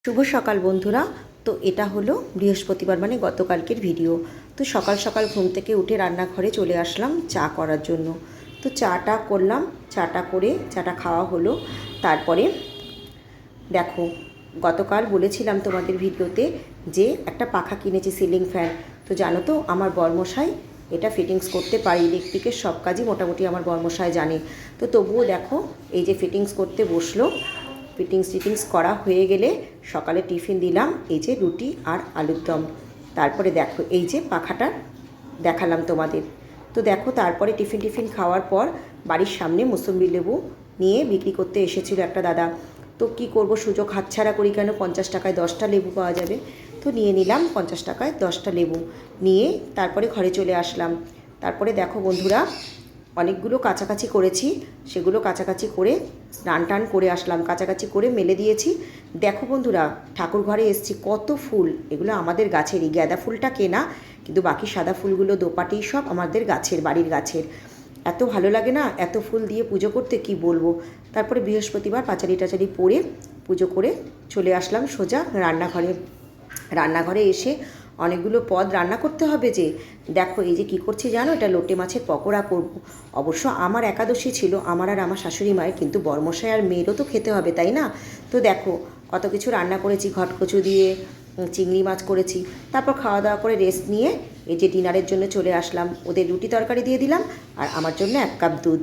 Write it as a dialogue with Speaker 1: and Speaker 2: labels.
Speaker 1: শুভ সকাল বন্ধুরা। তো এটা হলো বৃহস্পতিবার মানে গতকালকের ভিডিও। তো সকাল সকাল ঘুম থেকে উঠে রান্নাঘরে চলে আসলাম চা করার জন্য। তো চাটা করলাম, চাটা করে চাটা খাওয়া হলো। তারপরে দেখো, গতকাল বলেছিলাম তোমাদের ভিডিওতে যে একটা পাখা কিনেছি, সিলিং ফ্যান। তো জানো তো আমার বরমশাই এটা ফিটিংস করতে পারে, ইলেকট্রিকের সব কাজই মোটামুটি আমার বরমশাই জানে। তো তবুও দেখো এই যে ফিটিংস করতে বসলো। ফিটিংস করা হয়ে গেলে সকালে টিফিন দিলাম, এই যে রুটি আর আলুর দম। তারপরে দেখো এই যে পাখাটা দেখালাম তোমাদের। তো দেখো তারপরে টিফিন খাওয়ার পর বাড়ির সামনে মুসম্বি লেবু নিয়ে বিক্রি করতে এসেছিল একটা দাদা। তো কি করব, সুযোগ হাতছাড়া করি কেন, 50 টাকায় 10টা লেবু পাওয়া যাবে। তো নিয়ে নিলাম 50 টাকায় 10টা লেবু নিয়ে তারপরে ঘরে চলে আসলাম। তারপরে দেখো বন্ধুরা, অনেকগুলো কাছাকাছি করেছি, সেগুলো কাছাকাছি করে স্নান টান করে আসলাম, কাছাকাছি করে মেলে দিয়েছি। দেখো বন্ধুরা, ঠাকুর ঘরে এসেছি, কত ফুল, এগুলো আমাদের গাছেরই। গাঁদা ফুলটা কেনা, কিন্তু বাকি সাদা ফুলগুলো দোপাটি সব আমাদের গাছের, বাড়ির গাছের। এত ভালো লাগে না এত ফুল দিয়ে পুজো করতে, কি বলবো। তারপরে বৃহস্পতিবার পাঁচালি টাচালি পরে পুজো করে চলে আসলাম সোজা রান্নাঘরে। রান্নাঘরে এসে অনেকগুলো পদ রান্না করতে হবে যে। দেখো এই যে কী করছি জানো, এটা লোটে মাছের পকোড়া করব। অবশ্য আমার একাদশী ছিল, আমার আর আমার শাশুড়ি মায়ের, কিন্তু বরমশাই আর মেয়েরও তো খেতে হবে, তাই না। তো দেখো কত কিছু রান্না করেছি, ঘটকচু দিয়ে চিংড়ি মাছ করেছি। তারপর খাওয়া দাওয়া করে রেস্ট নিয়ে এই যে ডিনারের জন্য চলে আসলাম। ওদের রুটি তরকারি দিয়ে দিলাম আর আমার জন্য 1 কাপ দুধ।